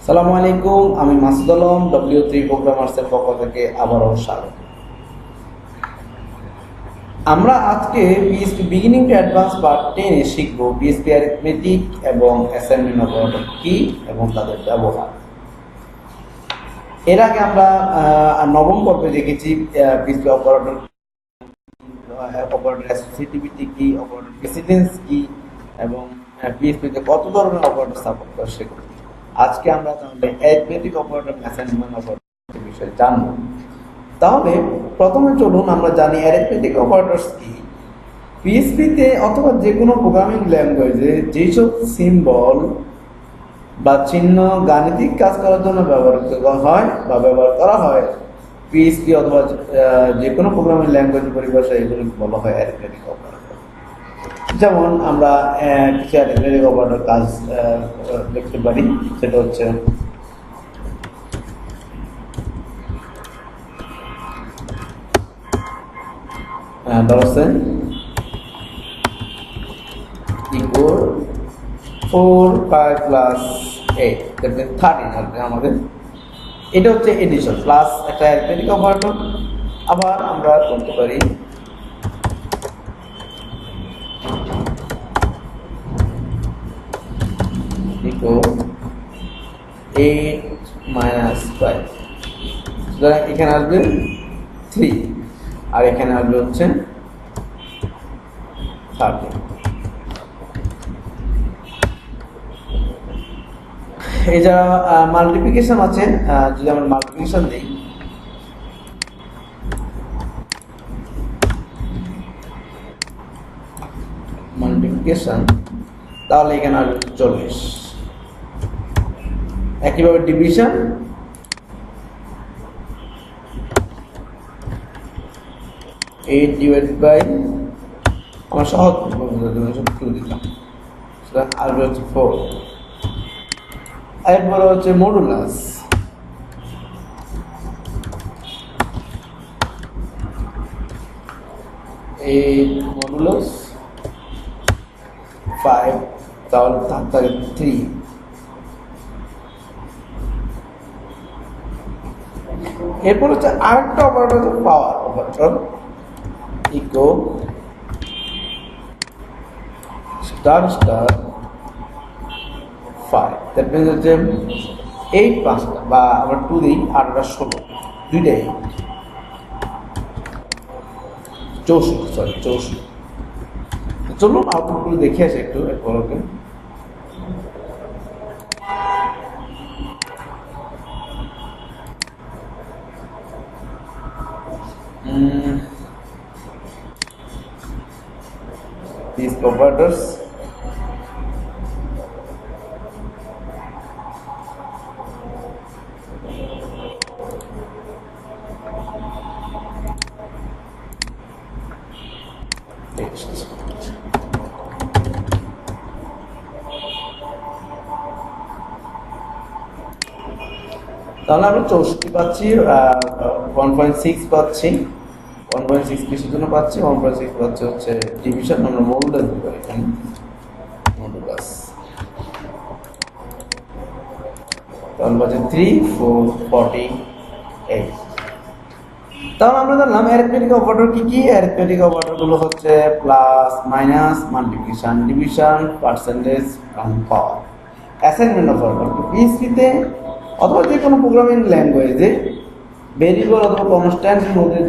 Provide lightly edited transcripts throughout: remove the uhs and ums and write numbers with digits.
সালামু আলাইকুম, আমি মাসুদ আলম W3 প্রোগ্রামার্সের পক্ষ থেকে আবারও স্বাগত। আমরা আজকে PHP beginning to advance part 10 এ শিখব PHP অ্যারিথমেটিক এবং অ্যাসাইনমেন্ট অপারেটর কি এবং তাদের ব্যবহার। এর আগে আমরা নবম পর্বে দেখেছি PHP অপারেটর, অপারেটর অ্যাসোসিয়েটিভিটি কি, অপারেটর প্রেসিডেন্স কি এবং PHP তে কত ধরনের অপারেটর সাপোর্ট করে সেগুলো। আজকে আমরা তাহলে অ্যারিথমেটিক অপারেটর, অ্যাসাইনমেন্ট অপারেটর বিষয়ে জানব। তাহলে প্রথমে চলুন আমরা জানি অ্যারিথমেটিক অপারেটরস কি। PHP তে অথবা যে কোনো প্রোগ্রামিং ল্যাঙ্গুয়েজে যেসব সিম্বল বা চিহ্ন গাণিতিক কাজ করার জন্য ব্যবহার করা হয় PHP অথবা যে কোনো প্রোগ্রামিং ল্যাঙ্গুয়েজের পরিভাষায় এগুলো বলা হয় অ্যারিথমেটিক অপারেটর। যেমন আমরা কিছু অ্যারিথমেটিক অপারেটর কাজ দেখতে পারি, সেটা হচ্ছে $, equal 4, 5 plus 8, that means 13 আসবে আমাদের। এটা হচ্ছে এডিশন প্লাস একটা অ্যারিথমেটিক অপারেটর। আবার আমরা করতে পারি equal 8 minus 5, সুতরাং এখানে আসবে 3 আর এখানে আসবে হচ্ছে 13। এই যারা মাল্টিপ্লিকেশন আছে, যদি আমরা মাল্টিপ্লিকেশন দিই, তাহলে এখানে আসবে 40। একইভাবে ডিভিশন, আমরা সহজ দিলাম, আসবে হচ্ছে 4। এরপরে হচ্ছে মডুলাস, এই মডুলাস 5, তাহলে থাকে 3। এরপর হচ্ছে আরেকটা operator, power operator, echo star star 5, that means হচ্ছে 8 5টা, বা আমরা 2 দিই 8 আর 16, দুইটাই 64। চলুন আউটপুটগুলো দেখে আসি একটু এরপর। ওকে, these operators তাহলে আমরা 64 পাচ্ছি, 1.6 পাচ্ছি, 1.6 কিসের জন্য পাচ্ছি, 1.6 পাচ্ছি হচ্ছে ডিভিশন। আমরা মডুলাস দিতে পারি এখানে, মডুলাস, তাহলে পাচ্ছি 3, 4, 48। তাহলে আমরা জানলাম অ্যারিথমেটিক অপারেটর কি কি। অ্যারিথমেটিক অপারেটর গুলো হচ্ছে plus, minus, multiplication, division, percentage, power. Assignment operator PHP তে অথবা যে কোনো প্রোগ্রামিং ল্যাঙ্গুয়েজে ভেরিয়েবল অথবা কনস্ট্যান্টের মধ্যে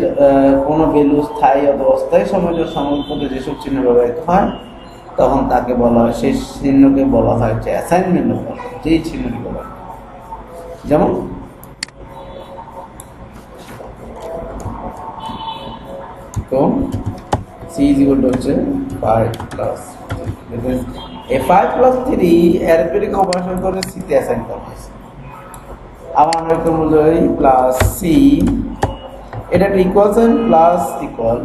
কোনো ভ্যালু স্থায়ী অথবা অস্থায়ী সময়ের সংরক্ষণে যেসব চিহ্ন ব্যবহৃত হয় তখন তাকে বলা হয়, সেই চিহ্নকে বলা হয় যে অ্যাসাইনমেন্ট অপারেটর। যেই চিহ্নটি বলা হয়, যেমন তো C হচ্ছে 5 প্লাস, এই 5 প্লাস 3 অ্যারিথমেটিক অপারেশন করে C তে অ্যাসাইন করা হয়েছে। আবার আমরা একটু বলি প্লাস C, এটা একটা equation, plus equal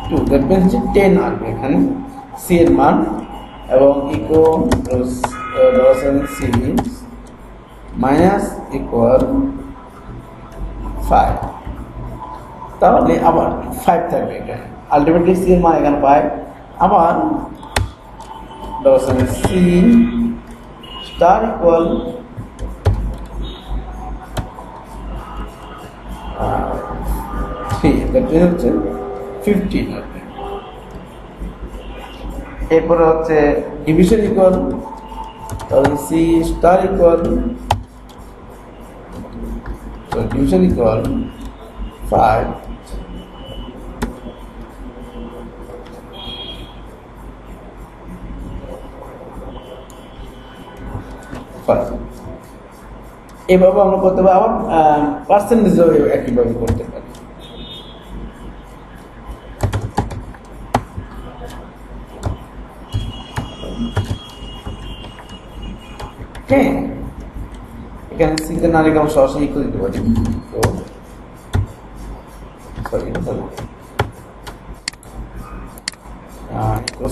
2, that means 10 আসবে এখানে C এর মান, এবং ইকো C মাইনাস ইকুয়াল 5, তাহলে আবার 5 থাকবে এখানে, আলটিমেটলি C এর মান এখানে 5। আবার সি স্টার ইকুয়াল থ্রি, হচ্ছে 15 আর কি। এরপরে হচ্ছে ডিভিশন ইকুয়াল, তাহলে C star equal division equal 5 এভাবে আমরা করতে পারি। আবার পার্সেন্টেজও একইভাবে করতে পারি। হ্যাঁ, এখানে সিতে না রেখে আমরা সরাসরি ইকুয়াল দিতে পারি। তো সরি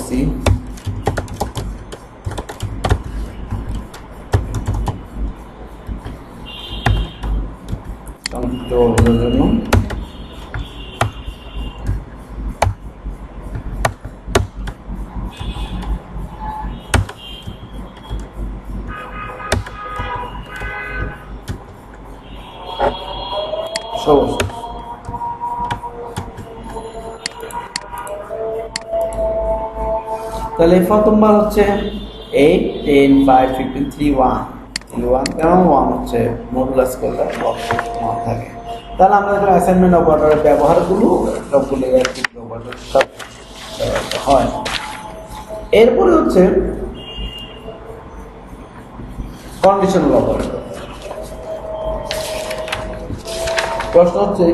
সি জন্য তাহলে প্রথমবার হচ্ছে 8 10 5 15 3 1 কেমন 1 হচ্ছে মডুলাস করলে 1 থাকে। তাহলে আমরা যখন অ্যাসাইনমেন্ট অপারেটরের ব্যবহারগুলো সবগুলো অপারেটর সব হয়। এরপরে হচ্ছে কন্ডিশনাল অপারেটর। প্রশ্ন হচ্ছে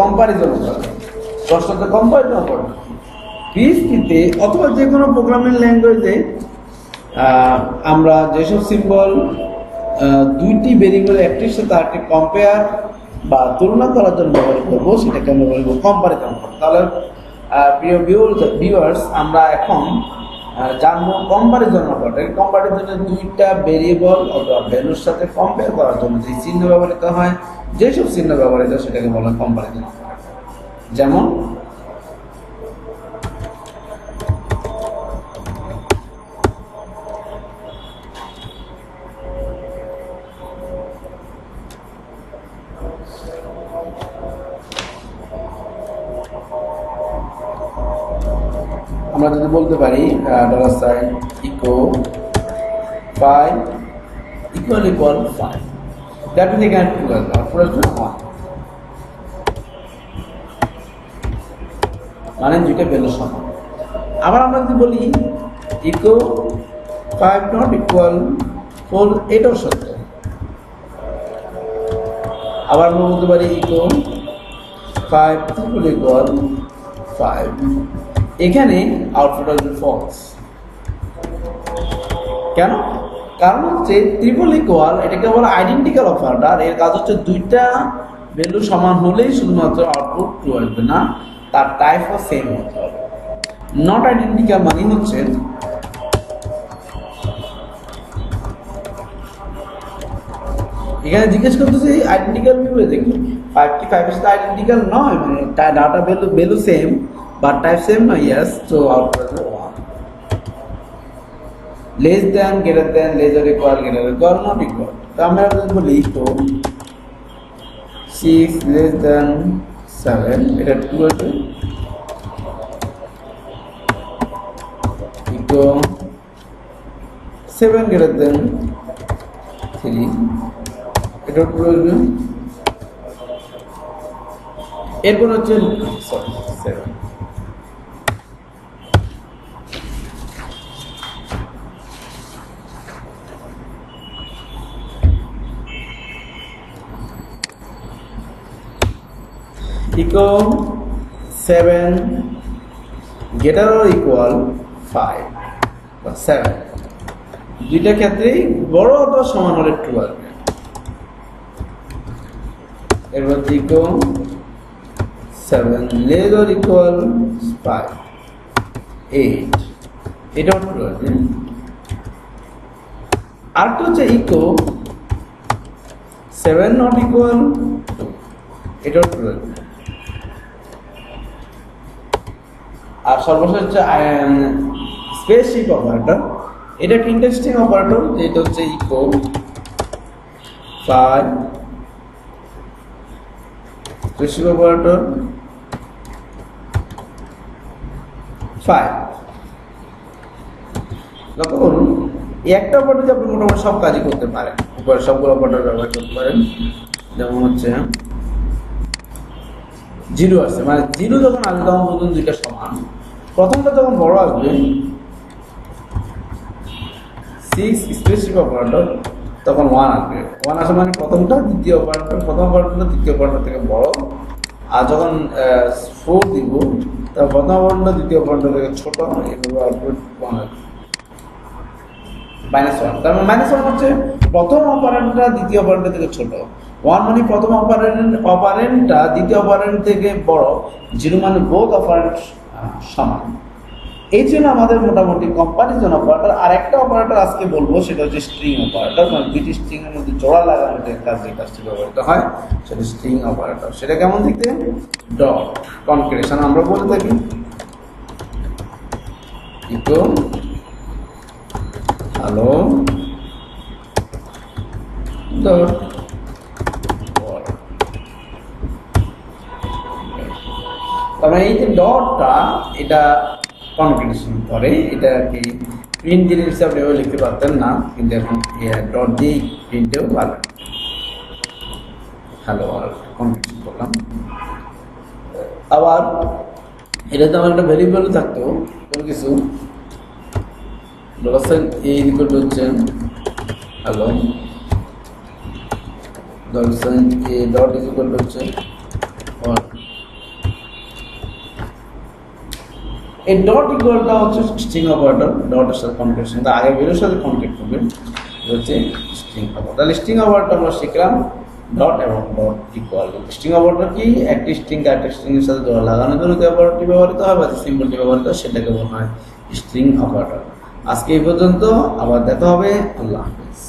কম্পারিজন অপারেটর। প্রশ্ন হচ্ছে কম্পারিজন অপারেটর পিএইচপিতে অথবা যে কোনো প্রোগ্রামিং ল্যাঙ্গুয়েজে আমরা যেসব সিম্বল দুইটি ভেরিয়েবল একটির সাথে আরেকটি কম্পেয়ার বা তুলনা করার জন্য ব্যবহার করবো, সেটাকে আমরা বলবো কম্পারিজন। তাহলে প্রিয় ভিউয়ার্স, আমরা এখন জানবো কম্পারিজন অপারেটর। কম্পারিজনের দুইটা ভেরিয়েবল অথবা ভ্যালুর সাথে কম্পেয়ার করার জন্য যে চিহ্ন ব্যবহৃত হয়, যেসব চিহ্ন ব্যবহৃত হয় সেটাকে বলা হয় কম্পারিজন অপারেটর। যেমন আমরা যদি বলতে পারি $5 equal 5, that means এখানে 2 আসবে, 1 মানে দুইটা ভ্যালু সমান। আবার আমরা যদি বলি ইকো 5 not equal 4, এটাও সত্য। আবার আমরা বলতে পারি ইকো 5 equal 5, এখানে আউটপুট আসবে ফলস। কেন? কারণ হচ্ছে ট্রিপল ইকুয়াল এটাকে বলা আইডেন্টিক্যাল অপারেটর। এর কাজ হচ্ছে দুইটা ভ্যালু সমান হলেই শুধুমাত্র আউটপুট ট্রু আসবে না, তার টাইপও সেম হতে হবে। নট আইডেন্টিক্যাল মানে হচ্ছে এখানে জিজ্ঞেস করতেছি আইডেন্টিক্যাল ভিউয়ে দেখি 5 এর সাথে আইডেন্টিক্যাল নয়, মানে data value same but type same no, yes, so output is 1. Less than, greater than, less or equal, not equal. So আমরা যদি বলি তো 6 less than 7, এটা 2 আছে, equal 7 greater than 3, এটা 2 আসবে। এরপর হচ্ছে 7 equal 7 greater or equal 5 বা 7, দুইটা ক্ষেত্রেই বড় অথবা সমান হলে ট্রু আসবে। এরপর equal 7 less or equal 5 8, এটাও ট্রু আসবে। আরেকটা হচ্ছে equal 7 not equal 2, এটাও ট্রু আসবে। আর সর্বশেষ হচ্ছে স্পেসশিপ অপারেটর। এটা একটা ইন্টারেস্টিং অপারেটর, যেটা হচ্ছে echo file receive operator file. লক্ষ্য করুন এই একটা অপারেটর আপনি মোটামুটি সব কাজই করতে পারেন, উপরে সবগুলো অপারেটর ব্যবহার করতে পারেন। যেমন হচ্ছে 0 আসছে, মানে 0 যখন আসবে তখন নতুন দুইটা সমান, প্রথমটা যখন বড় আসবে 6 স্পেসিফিক অপারেটর তখন 1 আসবে। 1 আসে মানে প্রথমটা দ্বিতীয় অপারেটর, প্রথম অপারেটরটা দ্বিতীয় অপারেটর থেকে বড়। আর যখন 4 দিব তখন প্রথম অপারেটরটা দ্বিতীয় অপারেটর থেকে ছোট, এভাবে আউটপুট 1 আসবে। -1, তার মানে -1 হচ্ছে প্রথম অপারেন্ডটা দ্বিতীয় অপারেন্ড থেকে ছোট, 1 মানে প্রথম অপারেন্ডটা দ্বিতীয় অপারেন্ড থেকে বড়, 0 মানে বোথ অপারেন্ড সমান। এই জন্য আমাদের মোটামুটি কম্পারিজন অপারেটর। আর একটা অপারেটর আজকে বলবো, সেটা হচ্ছে স্ট্রিং অপারেটর, মানে দুইটি স্ট্রিং এর মধ্যে জোড়া লাগানোর যে কাজটি ব্যবহৃত হয় সেটা স্ট্রিং অপারেটর। সেটা কেমন দেখতে? ডট কনক্যাটেনেশন আমরা বলে থাকি, ইকো হ্যালো ডট তবে এই যে ডটটা এটা কনক্যাটেনেশন করে, এটা কি প্রিন্ট জিনিস হিসাবে লিখতে পারতেন না, কিন্তু এখন ডট দিয়ে প্রিন্টেও পারবেন। হ্যালো আর কনক্যাটেনেশন করলাম। আবার এটাতে আমার একটা ভেরিয়েবল থাকতো কোনো কিছু, a ইকুয়াল টু হচ্ছে hello a dot equal to হচ্ছে এই ডট ইকুয়ালটা হচ্ছে স্ট্রিং অপারেটর, ডটের সাথে কনক্যাটেনেশন, আগে ভ্যালুর সাথে কনক্যাট করবে, হচ্ছে স্ট্রিং অপারেটর। তাহলে স্ট্রিং অপারেটর আমরা শিখলাম ডট এবং ডট ইকুয়াল। স্ট্রিং অপারেটর কি? একটি স্ট্রিংকে আরেকটা স্ট্রিং এর সাথে জোড়া লাগানোর জন্য যে অপারেটরটি ব্যবহৃত হয় বা যে সিম্বলটি ব্যবহৃত হয় সেটাকে বলা হয় স্ট্রিং অপারেটর। আজকে এই পর্যন্ত, আবার দেখা হবে। আল্লাহ হাফেজ।